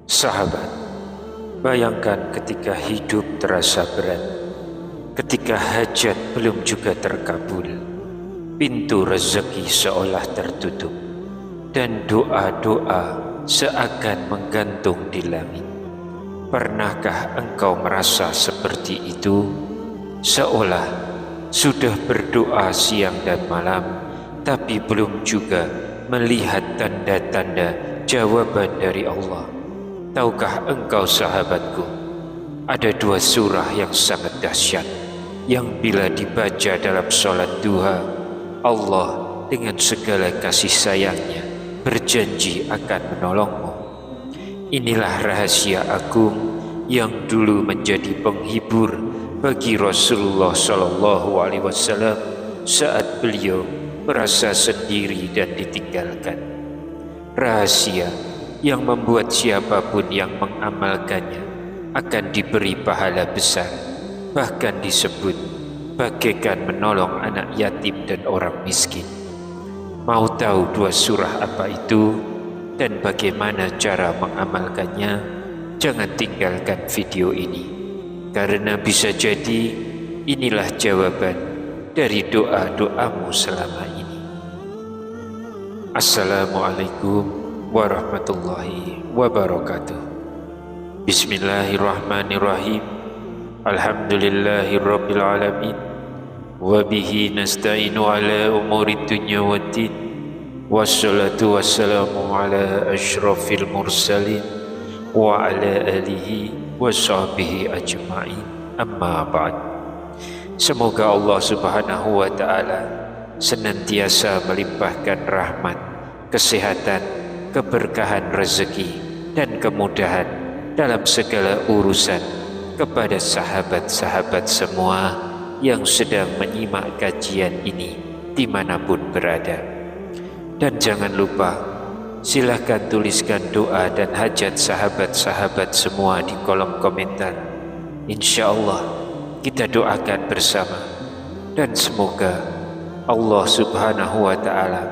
Sahabat, bayangkan ketika hidup terasa berat, ketika hajat belum juga terkabul, pintu rezeki seolah tertutup, dan doa-doa seakan menggantung di langit. Pernahkah engkau merasa seperti itu? Seolah sudah berdoa siang dan malam, tapi belum juga melihat tanda-tanda jawaban dari Allah. Tahukah engkau, sahabatku, ada dua surah yang sangat dahsyat yang bila dibaca dalam sholat duha, Allah dengan segala kasih sayangnya berjanji akan menolongmu. Inilah rahasia agung yang dulu menjadi penghibur bagi Rasulullah SAW saat beliau merasa sendiri dan ditinggalkan. Rahasia yang membuat siapapun yang mengamalkannya akan diberi pahala besar, bahkan disebut bagaikan menolong anak yatim dan orang miskin. Mau tahu dua surah apa itu dan bagaimana cara mengamalkannya? Jangan tinggalkan video ini, karena bisa jadi inilah jawaban dari doa-doamu selama ini. Assalamualaikum warahmatullahi wabarakatuh. Bismillahirrahmanirrahim. Alhamdulillahirabbil alamin. Wa bihi nasta'inu ala umuri dunya waddin. Wassalatu wassalamu ala asyrafil mursalin wa ala alihi wa sahbihi ajma'in. Amma ba'd. Semoga Allah Subhanahu wa ta'ala senantiasa melimpahkan rahmat, kesehatan, keberkahan rezeki dan kemudahan dalam segala urusan kepada sahabat-sahabat semua yang sedang menyimak kajian ini dimanapun berada. Dan jangan lupa, silahkan tuliskan doa dan hajat sahabat-sahabat semua di kolom komentar. Insya Allah kita doakan bersama, dan semoga Allah Subhanahu wa ta'ala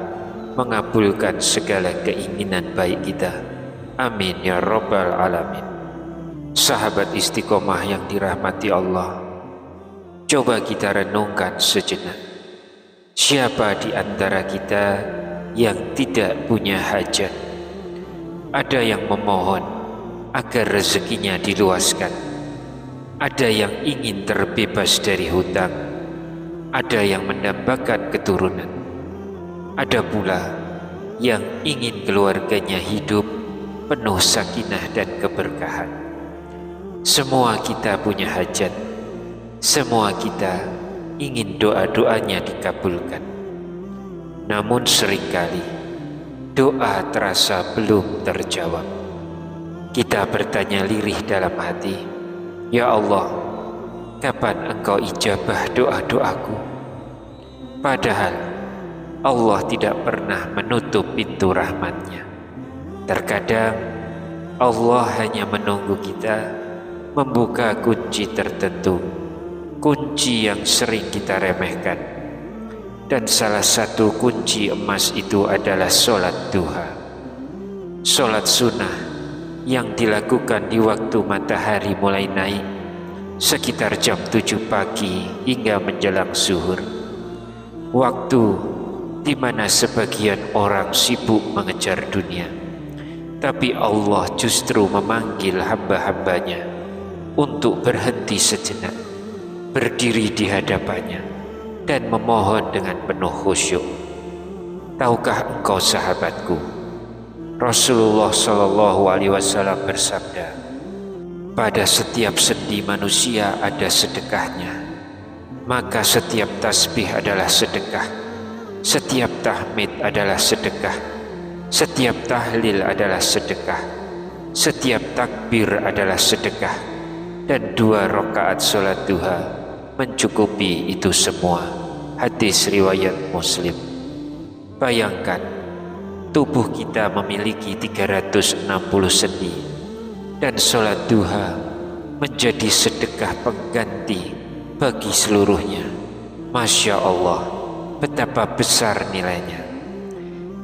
mengabulkan segala keinginan baik kita. Amin ya rabbal alamin. Sahabat istiqomah yang dirahmati Allah, coba kita renungkan sejenak. Siapa di antara kita yang tidak punya hajat? Ada yang memohon agar rezekinya diluaskan, ada yang ingin terbebas dari hutang, ada yang mendambakan keturunan, ada pula yang ingin keluarganya hidup penuh sakinah dan keberkahan. Semua kita punya hajat, semua kita ingin doa-doanya dikabulkan. Namun seringkali doa terasa belum terjawab. Kita bertanya lirih dalam hati, "Ya Allah, kapan Engkau ijabah doa-doaku?" Padahal Allah tidak pernah menutup pintu rahmat-Nya. Terkadang Allah hanya menunggu kita membuka kunci tertentu, kunci yang sering kita remehkan. Dan salah satu kunci emas itu adalah sholat duha, sholat sunnah yang dilakukan di waktu matahari mulai naik sekitar jam 7 pagi hingga menjelang zuhur, waktu di mana sebagian orang sibuk mengejar dunia, tapi Allah justru memanggil hamba-hambanya untuk berhenti sejenak, berdiri di hadapannya dan memohon dengan penuh khusyuk. Tahukah engkau, sahabatku, Rasulullah SAW bersabda, pada setiap sendi manusia ada sedekahnya, maka setiap tasbih adalah sedekah, setiap tahmid adalah sedekah, setiap tahlil adalah sedekah, setiap takbir adalah sedekah, dan 2 rakaat sholat duha mencukupi itu semua. Hadis riwayat Muslim. Bayangkan, tubuh kita memiliki 360 sendi, dan sholat duha menjadi sedekah pengganti bagi seluruhnya. Masya Allah, betapa besar nilainya.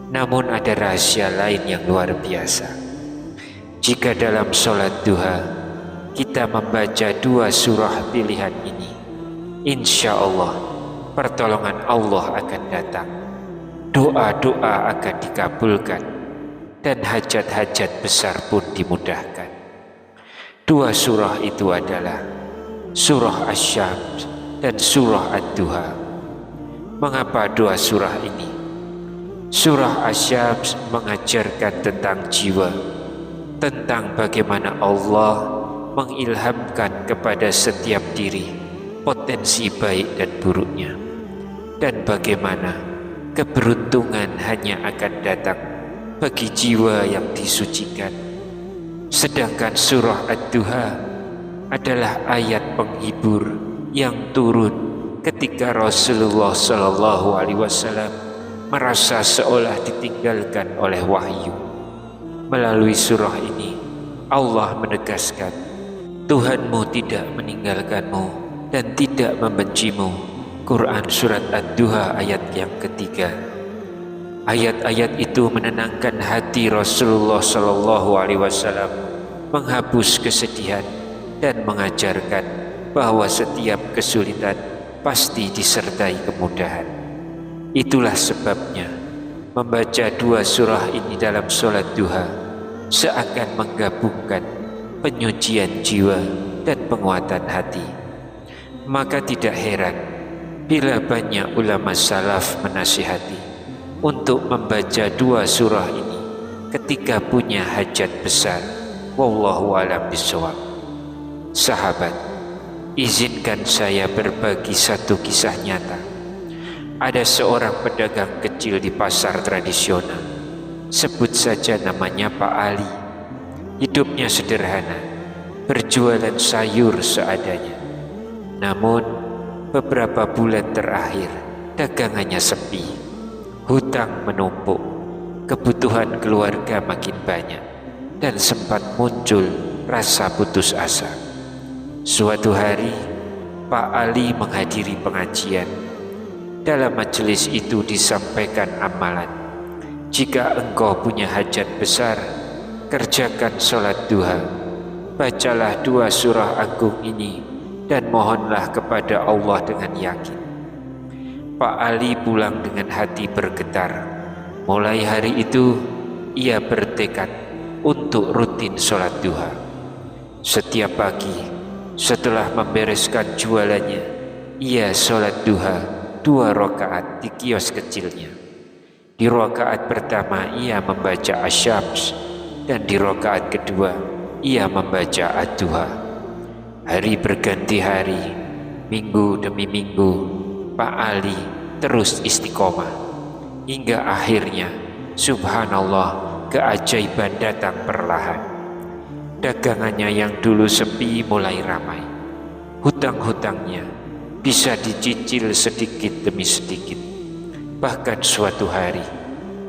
Namun ada rahasia lain yang luar biasa. Jika dalam sholat duha kita membaca 2 surah pilihan ini, insya Allah pertolongan Allah akan datang, doa-doa akan dikabulkan, dan hajat-hajat besar pun dimudahkan. 2 surah itu adalah surah Asy-Syams dan surah Ad-Duha. Mengapa 2 surah ini? Surah Asy-Syams mengajarkan tentang jiwa, tentang bagaimana Allah mengilhamkan kepada setiap diri potensi baik dan buruknya, dan bagaimana keberuntungan hanya akan datang bagi jiwa yang disucikan. Sedangkan surah Ad-Duha adalah ayat penghibur yang turun ketika Rasulullah SAW merasa seolah ditinggalkan oleh wahyu. Melalui surah ini Allah menegaskan, Tuhanmu tidak meninggalkanmu dan tidak membencimu. Quran surat Ad-Duha ayat yang ketiga. Ayat-ayat itu menenangkan hati Rasulullah SAW, menghapus kesedihan dan mengajarkan bahwa setiap kesulitan pasti disertai kemudahan. Itulah sebabnya membaca 2 surah ini dalam sholat duha seakan menggabungkan penyucian jiwa dan penguatan hati. Maka tidak heran bila banyak ulama salaf menasihati untuk membaca 2 surah ini ketika punya hajat besar. Wallahu a'lam bishawab. Sahabat, izinkan saya berbagi satu kisah nyata. Ada seorang pedagang kecil di pasar tradisional, sebut saja namanya Pak Ali. Hidupnya sederhana, berjualan sayur seadanya. Namun beberapa bulan terakhir dagangannya sepi, hutang menumpuk, kebutuhan keluarga makin banyak, dan sempat muncul rasa putus asa. Suatu hari Pak Ali menghadiri pengajian. Dalam majelis itu disampaikan amalan, jika engkau punya hajat besar, kerjakan sholat duha, bacalah 2 surah agung ini dan mohonlah kepada Allah dengan yakin. Pak Ali pulang dengan hati bergetar. Mulai hari itu ia bertekad untuk rutin sholat duha. Setiap pagi setelah membereskan jualannya, ia sholat duha 2 rakaat di kios kecilnya. Di rakaat pertama ia membaca Asy-Syams, dan di rakaat kedua ia membaca Ad-Duha. Hari berganti hari, minggu demi minggu, Pak Ali terus istiqomah, hingga akhirnya subhanallah keajaiban datang perlahan. Dagangannya yang dulu sepi mulai ramai. Hutang-hutangnya bisa dicicil sedikit demi sedikit. Bahkan suatu hari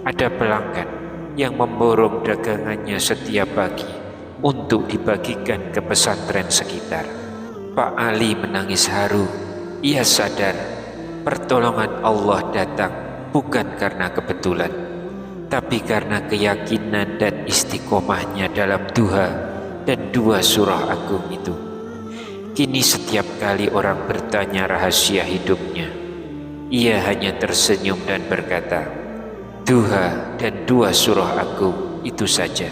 ada pelanggan yang memborong dagangannya setiap pagi untuk dibagikan ke pesantren sekitar. Pak Ali menangis haru. Ia sadar pertolongan Allah datang bukan karena kebetulan, tapi karena keyakinan dan istiqomahnya dalam duha dan 2 surah agung itu. Kini setiap kali orang bertanya rahasia hidupnya, ia hanya tersenyum dan berkata, duha dan 2 surah agung itu saja.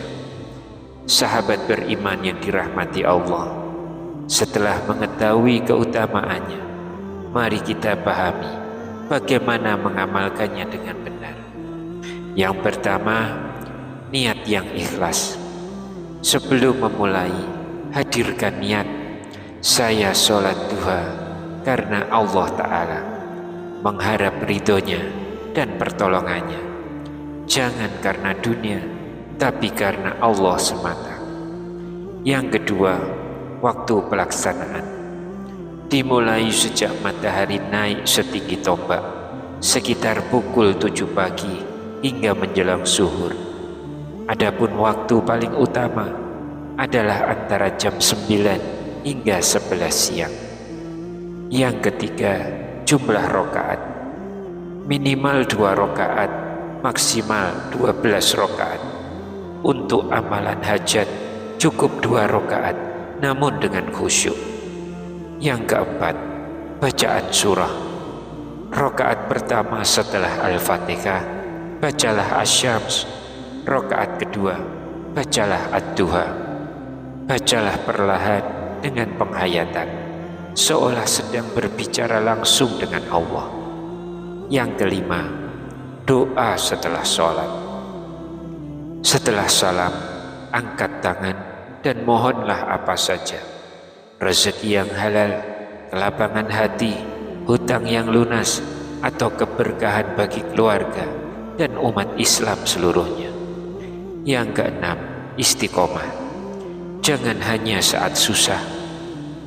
Sahabat beriman yang dirahmati Allah, setelah mengetahui keutamaannya, mari kita pahami bagaimana mengamalkannya dengan benar. Yang pertama, niat yang ikhlas. Sebelum memulai, hadirkan niat, saya sholat duha karena Allah Ta'ala, mengharap ridhonya dan pertolongannya. Jangan karena dunia, tapi karena Allah semata. Yang kedua, waktu pelaksanaan. Dimulai sejak matahari naik setinggi tombak, sekitar pukul 7 pagi hingga menjelang zuhur. Adapun waktu paling utama adalah antara jam 9 hingga 11 siang. Yang ketiga, jumlah rakaat. Minimal 2 rakaat, maksimal 12 rakaat. Untuk amalan hajat cukup 2 rakaat namun dengan khusyuk. Yang keempat, bacaan surah. Rakaat pertama setelah Al-Fatihah, bacalah Asy-Syams. Rakaat kedua, bacalah Ad-Duha. Bacalah perlahan dengan penghayatan, seolah sedang berbicara langsung dengan Allah. Yang kelima, doa setelah sholat. Setelah salam, angkat tangan dan mohonlah apa saja. Rezeki yang halal, kelapangan hati, hutang yang lunas, atau keberkahan bagi keluarga dan umat Islam seluruhnya. Yang keenam, istiqomah. Jangan hanya saat susah,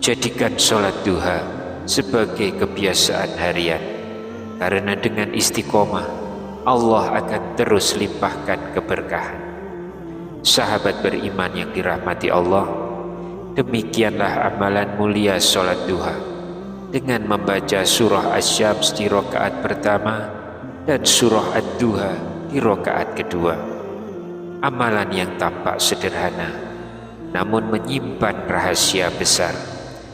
jadikan sholat duha sebagai kebiasaan harian. Karena dengan istiqomah, Allah akan terus limpahkan keberkahan. Sahabat beriman yang dirahmati Allah, demikianlah amalan mulia sholat duha, dengan membaca surah Asy-Syams di rakaat pertama dan surah Ad-Duha di rakaat kedua. Amalan yang tampak sederhana, namun menyimpan rahasia besar,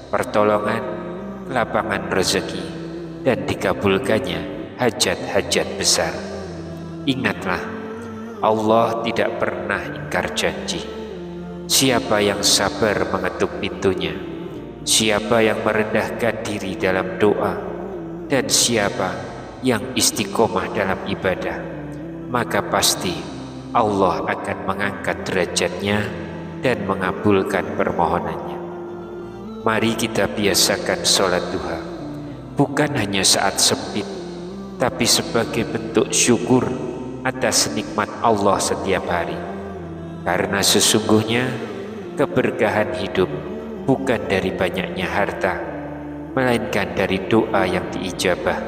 pertolongan, kelapangan rezeki, dan dikabulkannya hajat-hajat besar. Ingatlah, Allah tidak pernah ingkar janji. Siapa yang sabar mengetuk pintunya, siapa yang merendahkan diri dalam doa, dan siapa yang istiqomah dalam ibadah, maka pasti Allah akan mengangkat derajatnya dan mengabulkan permohonannya. Mari kita biasakan sholat duha, bukan hanya saat sempit, tapi sebagai bentuk syukur atas nikmat Allah setiap hari. Karena sesungguhnya keberkahan hidup bukan dari banyaknya harta, melainkan dari doa yang diijabah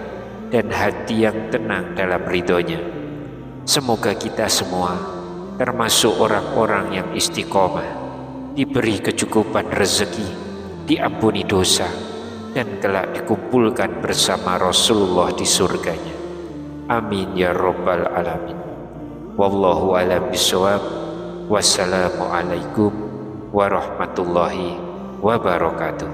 dan hati yang tenang dalam ridhonya. Semoga kita semua, termasuk orang-orang yang istiqomah, diberi kecukupan rezeki, diampuni dosa, dan kelak dikumpulkan bersama Rasulullah di surganya. Amin ya rabbal alamin. Wallahu a'lam bishawab. Wassalamualaikum warahmatullahi wabarakatuh.